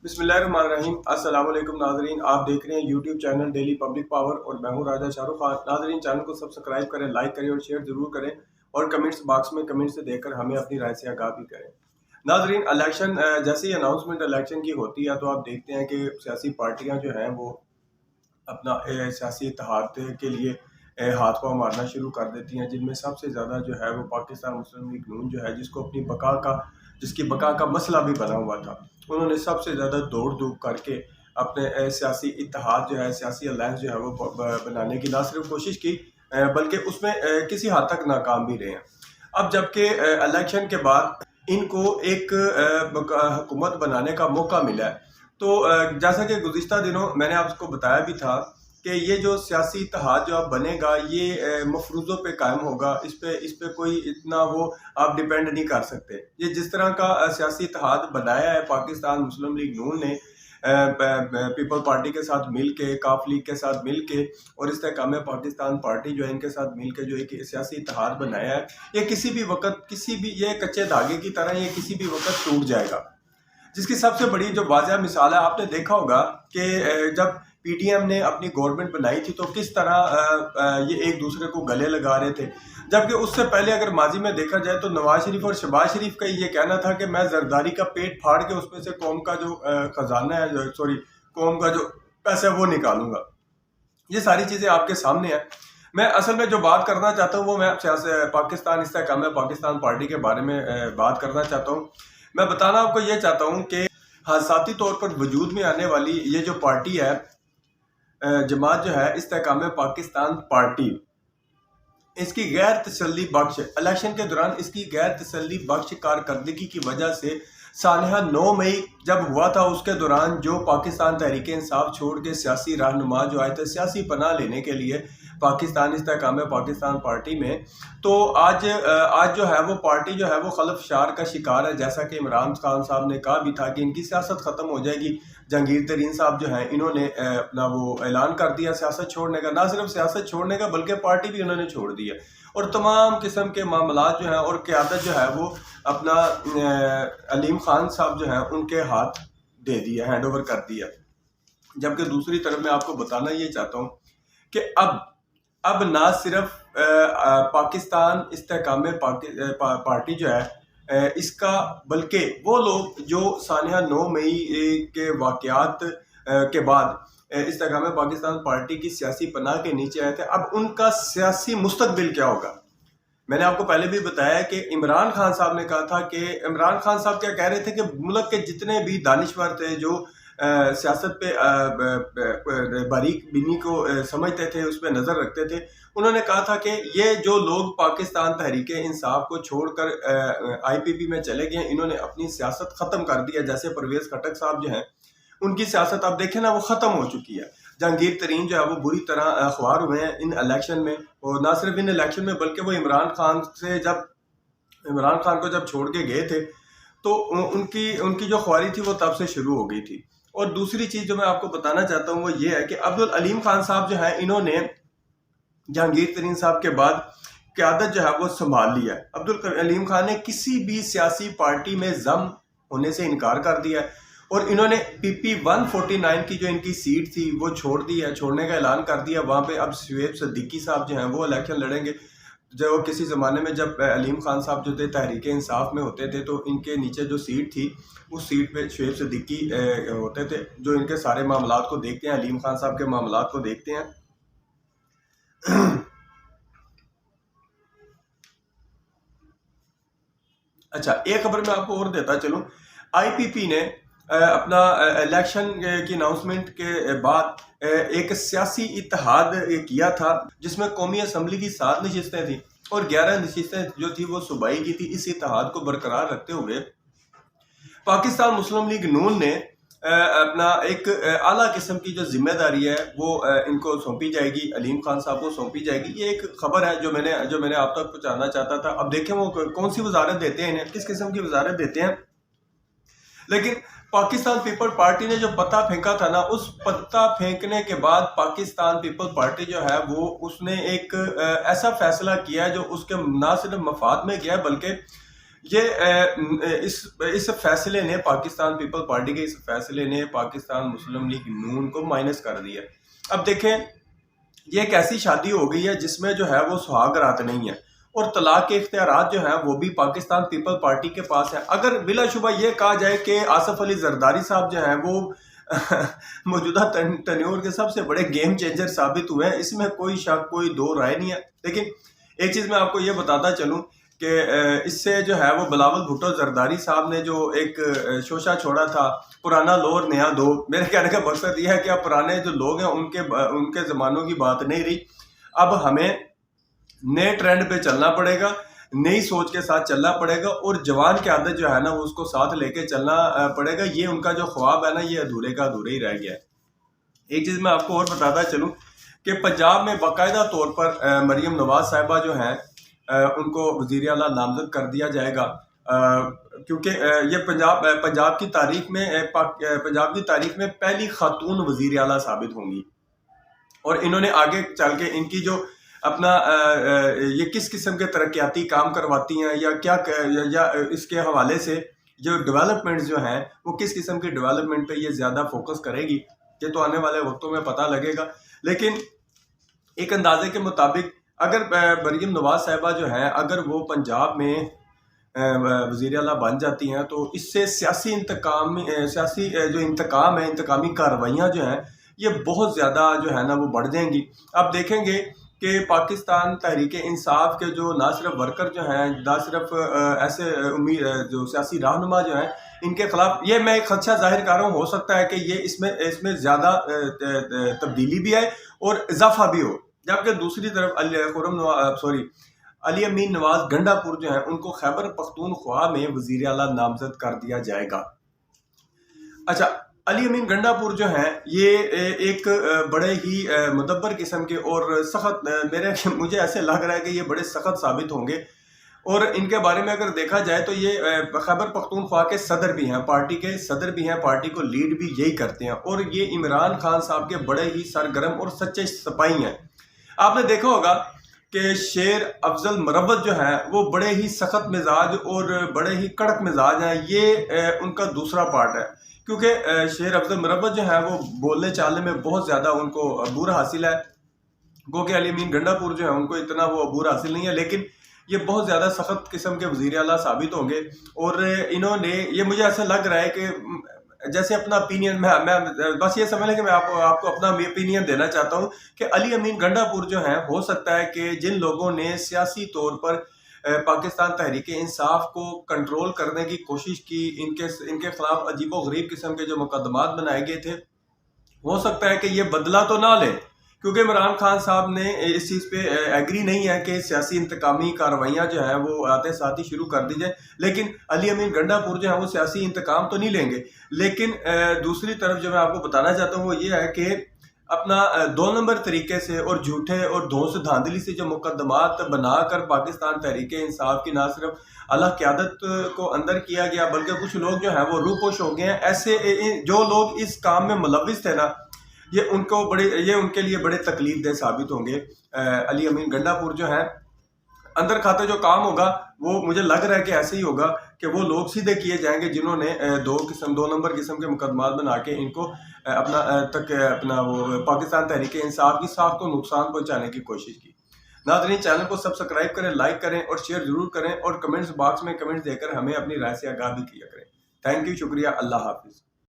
बिस्मिल्लाहिर्रहमानिर्रहीम। अस्सलाम वालेकुम नाजरीन, आप देख रहे हैं YouTube channel daily public power और मैं हूं राजा शाहरुख खान। नाजरीन, चैनल को सब्सक्राइब करें, लाइक करें और शेयर जरूर करें और कमेंट्स बॉक्स में कमेंट से देकर हमें अपनी राय से आगाह भी करें। नाजरीन, इलेक्शन जैसे ही अनाउंसमेंट इलेक्शन की होती है तो आप देखते हैं कि सियासी पार्टियां जो हैं वो अपना सियासी इत्तेहाद के लिए हाथ पांव मारना शुरू कर देती हैं, जिनमें सबसे ज़्यादा जो है वो पाकिस्तान मुस्लिम लीग नून जो है, जिसकी बका का मसला भी बना हुआ था। उन्होंने सबसे ज़्यादा दौड़ धूप करके अपने सियासी इत्तेहाद जो है, सियासी अलायंस जो है वो बनाने की ना सिर्फ कोशिश की बल्कि उसमें किसी हद तक नाकाम भी रहे हैं। अब जबकि इलेक्शन के बाद इनको एक हुकूमत बनाने का मौका मिला है, तो जैसा कि गुज़िश्ता दिनों मैंने आपको बताया भी था कि ये जो सियासी इत्तेहाद जो अब बनेगा ये मफरूज़ों पे कायम होगा। इस पे कोई इतना वो आप डिपेंड नहीं कर सकते। ये जिस तरह का सियासी इत्तेहाद बनाया है पाकिस्तान मुस्लिम लीग नून ने पीपल पार्टी के साथ मिल के, काफ लीग के साथ मिल के और इस्तेहकाम पाकिस्तान पार्टी जो है इनके साथ मिल के जो एक सियासी इत्तेहाद बनाया है, ये किसी भी वक्त ये कच्चे धागे की तरह ये किसी भी वक्त टूट जाएगा। जिसकी सबसे बड़ी जो वाज़ह मिसाल है, आपने देखा होगा कि जब पीटीएम ने अपनी गवर्नमेंट बनाई थी तो किस तरह ये एक दूसरे को गले लगा रहे थे, जबकि उससे पहले अगर माजी में देखा जाए तो नवाज शरीफ और शहबाज शरीफ का ये कहना था कि मैं जरदारी का पेट फाड़ के उसमें से कौम का जो खजाना है, कौम का जो पैसा है वो निकालूंगा। ये सारी चीज़ें आपके सामने हैं। मैं असल में जो बात करना चाहता हूँ वो मैं पाकिस्तान इस्तेहकाम पाकिस्तान पार्टी के बारे में बात करना चाहता हूँ। मैं बताना आपको ये चाहता हूँ कि हादसाती तौर पर वजूद में आने वाली ये जो पार्टी है, जमात जो है इस्तेहकाम पाकिस्तान पार्टी, इसकी गैर तसल्ली बख्श इलेक्शन के दौरान इसकी गैर तसल्ली बख्श कारकर्दगी की वजह से सानहा 9 मई जब हुआ था उसके दौरान जो पाकिस्तान तहरीक इंसाफ छोड़ के सियासी रहनुमा जो आए थे सियासी पनाह लेने के लिए पाकिस्तान इस्तेहकाम पाकिस्तान पार्टी में, तो आज जो है वो पार्टी जो है वो खलफशार का शिकार है। जैसा कि इमरान खान साहब ने कहा भी था कि इनकी सियासत ख़त्म हो जाएगी। जहांगीर तरीन साहब जो हैं इन्होंने अपना वो ऐलान कर दिया सियासत छोड़ने का, ना सिर्फ सियासत छोड़ने का बल्कि पार्टी भी उन्होंने छोड़ दी है और तमाम किस्म के मामलात जो हैं और क़यादत जो है वो अपना अलीम खान साहब जो हैं उनके हाथ दे दिया, हैंड ओवर कर दिया। जबकि दूसरी तरफ मैं आपको बताना ये चाहता हूँ कि अब ना सिर्फ पाकिस्तान इस्तेहकाम पार्टी जो है इसका, बल्कि वो लोग जो सानिया 9 मई के वाक़यात के बाद इस्तेहकाम पाकिस्तान पार्टी की सियासी पनाह के नीचे आए थे, अब उनका सियासी मुस्तकबिल क्या होगा। मैंने आपको पहले भी बताया कि इमरान खान साहब ने कहा था कि इमरान खान साहब क्या कह रहे थे कि मुल्क के जितने भी दानिशवर थे जो सियासत पे बारीक बीनी को समझते थे, उस पर नज़र रखते थे, उन्होंने कहा था कि ये जो लोग पाकिस्तान तहरीक इंसाफ को छोड़कर आईपीपी में चले गए, इन्होंने अपनी सियासत ख़त्म कर दिया। जैसे परवेज़ खटक साहब जो हैं उनकी सियासत आप देखें ना वो ख़त्म हो चुकी है। जहांगीर तरीन जो है वो बुरी तरह ख्वार हुए हैं इन इलेक्शन में, और ना सिर्फ इन इलेक्शन में बल्कि वो इमरान खान को जब छोड़ के गए थे तो उनकी जो ख्वारी थी वो तब से शुरू हो गई थी। और दूसरी चीज़ जो मैं आपको बताना चाहता हूँ वो ये है कि अब्दुल अलीम खान साहब जो है इन्होंने जहांगीर तरीन साहब के बाद क़यादत जो है वो संभाल लिया है। अब्दुल अलीम खान ने किसी भी सियासी पार्टी में जम होने से इनकार कर दिया है और इन्होंने PP 149 की जो इनकी सीट थी वो छोड़ दी है, छोड़ने का ऐलान कर दिया। वहाँ पे अब शुएब सिद्दीकी साहब जो हैं वो इलेक्शन लड़ेंगे। जो किसी ज़माने में जब अलीम खान साहब जो थे तहरीक इंसाफ में होते थे तो इनके नीचे जो सीट थी उस सीट पे शुएब सिद्दीकी होते थे, जो इनके सारे मामलात को देखते हैं, अलीम खान साहब के मामलात को देखते हैं। अच्छा, एक खबर मैं आपको और देता चलूँ। IPP ने अपना इलेक्शन की अनाउंसमेंट के बाद एक सियासी इत्तेहाद किया था जिसमें कौमी असम्बली की 7 नशिस्तें थी और 11 नशिस्तें जो थी वो सूबाई की थी। इस इत्तेहाद को बरकरार रखते हुए पाकिस्तान मुस्लिम लीग नून ने अपना एक आला किस्म की जो जिम्मेदारी है वो इनको सौंपी जाएगी, अलीम खान साहब को सौंपी जाएगी। ये एक खबर है जो मैंने आप तक पहुंचाना चाहता था। अब देखें वो कौन सी वजारत देते हैं, इन्हें किस किस्म की वजारत देते हैं। लेकिन पाकिस्तान पीपल पार्टी ने जो पत्ता फेंका था ना, उस पत्ता फेंकने के बाद पाकिस्तान पीपल पार्टी जो है वो उसने एक ऐसा फैसला किया है जो उसके ना सिर्फ मफाद में किया है बल्कि یہ اس فیصلے نے پاکستان پیپل پارٹی کے اس فیصلے نے پاکستان مسلم لیگ نون کو مائنس کر دیا۔ اب دیکھیں یہ ایک ایسی شادی ہو گئی ہے جس میں جو ہے وہ سہاگ رات نہیں ہے، اور طلاق کے اختیارات جو ہیں وہ بھی پاکستان پیپل پارٹی کے پاس ہیں۔ اگر بلا شبہ یہ کہا جائے کہ آصف علی زرداری صاحب جو ہیں وہ موجودہ ٹینیور کے سب سے بڑے گیم چینجر ثابت ہوئے ہیں، اس میں کوئی شک کوئی دو رائے نہیں ہے۔ لیکن ایک چیز میں آپ کو یہ بتاتا چلوں کہ اس سے جو ہے وہ بلاول بھٹو زرداری صاحب نے جو ایک شوشہ چھوڑا تھا پرانا لور نیا دور، میرے کہنے کا مقصد یہ ہے کہ اب پرانے جو لوگ ہیں ان کے زمانوں کی بات نہیں رہی، اب ہمیں نئے ٹرینڈ پہ چلنا پڑے گا، نئی سوچ کے ساتھ چلنا پڑے گا، اور جوان کی عادت جو ہے نا وہ اس کو ساتھ لے کے چلنا پڑے گا۔ یہ ان کا جو خواب ہے نا یہ ادھورے کا ادھورے ہی رہ گیا ہے۔ ایک چیز میں آپ کو اور بتاتا چلوں کہ پنجاب میں باقاعدہ طور پر مریم نواز صاحبہ جو ہیں ان کو وزیر اعلیٰ نامزد کر دیا جائے گا، کیونکہ یہ پنجاب کی تاریخ میں پہلی خاتون وزیر اعلیٰ ثابت ہوں گی، اور انہوں نے آگے چل کے ان کی جو اپنا یہ کس قسم کے ترقیاتی کام کرواتی ہیں یا اس کے حوالے سے جو ڈیولپمنٹ جو ہیں وہ کس قسم کی ڈیولپمنٹ پہ یہ زیادہ فوکس کرے گی، یہ تو آنے والے وقتوں میں پتہ لگے گا۔ لیکن ایک اندازے کے مطابق اگر مریم نواز صاحبہ جو ہیں اگر وہ پنجاب میں وزیر اعلیٰ بن جاتی ہیں تو اس سے سیاسی جو انتقام ہے، انتقامی کارروائیاں جو ہیں یہ بہت زیادہ جو ہے نا وہ بڑھ جائیں گی۔ اب دیکھیں گے کہ پاکستان تحریک انصاف کے جو نہ صرف ورکر جو ہیں، نہ صرف ایسے جو سیاسی رہنما جو ہیں، ان کے خلاف یہ میں ایک خدشہ ظاہر کر رہا ہوں، ہو سکتا ہے کہ یہ اس میں زیادہ تبدیلی بھی آئے اور اضافہ بھی ہو، جبکہ دوسری طرف علی امین نواز گنڈا پور جو ہیں ان کو خیبر پختونخوا میں وزیر اعلیٰ نامزد کر دیا جائے گا۔ اچھا، علی امین گنڈا پور جو ہیں یہ ایک بڑے ہی مدبر قسم کے اور سخت، مجھے ایسے لگ رہا ہے کہ یہ بڑے سخت ثابت ہوں گے، اور ان کے بارے میں اگر دیکھا جائے تو یہ خیبر پختونخوا کے صدر بھی ہیں، پارٹی کے صدر بھی ہیں، پارٹی کو لیڈ بھی یہی کرتے ہیں، اور یہ عمران خان صاحب کے بڑے ہی سرگرم اور سچے سپاہی ہیں۔ آپ نے دیکھا ہوگا کہ شیر افضل مروت جو ہیں وہ بڑے ہی سخت مزاج اور بڑے ہی کڑک مزاج ہیں، یہ ان کا دوسرا پارٹ ہے، کیونکہ شیر افضل مروت جو ہیں وہ بولنے چالنے میں بہت زیادہ ان کو عبور حاصل ہے، گو کہ علی امین گنڈا پور جو ہے ان کو اتنا وہ عبور حاصل نہیں ہے، لیکن یہ بہت زیادہ سخت قسم کے وزیر اعلیٰ ثابت ہوں گے۔ اور انہوں نے یہ مجھے ایسا لگ رہا ہے کہ جیسے اپنا اپینین میں بس یہ سمجھ لیں کہ میں آپ کو اپنا اپینین دینا چاہتا ہوں کہ علی امین گنڈا پور جو ہیں ہو سکتا ہے کہ جن لوگوں نے سیاسی طور پر پاکستان تحریک انصاف کو کنٹرول کرنے کی کوشش کی، ان کے خلاف عجیب و غریب قسم کے جو مقدمات بنائے گئے تھے، ہو سکتا ہے کہ یہ بدلہ تو نہ لیں، کیونکہ عمران خان صاحب نے اس چیز پہ ایگری نہیں ہے کہ سیاسی انتقامی کارروائیاں جو ہیں وہ آتے ساتھ ہی شروع کر دی جائیں، لیکن علی امین گنڈا پور جو ہیں وہ سیاسی انتقام تو نہیں لیں گے۔ لیکن دوسری طرف جو میں آپ کو بتانا چاہتا ہوں وہ یہ ہے کہ اپنا 2 نمبر طریقے سے اور جھوٹے اور دھون سے دھاندلی سے جو مقدمات بنا کر پاکستان تحریک انصاف کی نہ صرف اعلیٰ قیادت کو اندر کیا گیا بلکہ کچھ لوگ جو ہیں وہ روپوش ہو گئے ہیں، ایسے جو لوگ اس کام میں ملوث تھے نا یہ ان کے لیے بڑے تکلیف دہ ثابت ہوں گے۔ علی امین گنڈا پور جو ہیں اندر کھاتے جو کام ہوگا وہ مجھے لگ رہا ہے کہ ایسے ہی ہوگا کہ وہ لوگ سیدھے کیے جائیں گے جنہوں نے 2 نمبر قسم کے مقدمات بنا کے ان کو اپنا وہ پاکستان تحریک انصاف کی ساکھ کو نقصان پہنچانے کی کوشش کی۔ ناظرین، چینل کو سبسکرائب کریں، لائک کریں اور شیئر ضرور کریں، اور کمنٹس باکس میں کمنٹس دے کر ہمیں اپنی رائے سے آگاہ بھی کیا کریں۔ تھینک یو، شکریہ، اللہ حافظ۔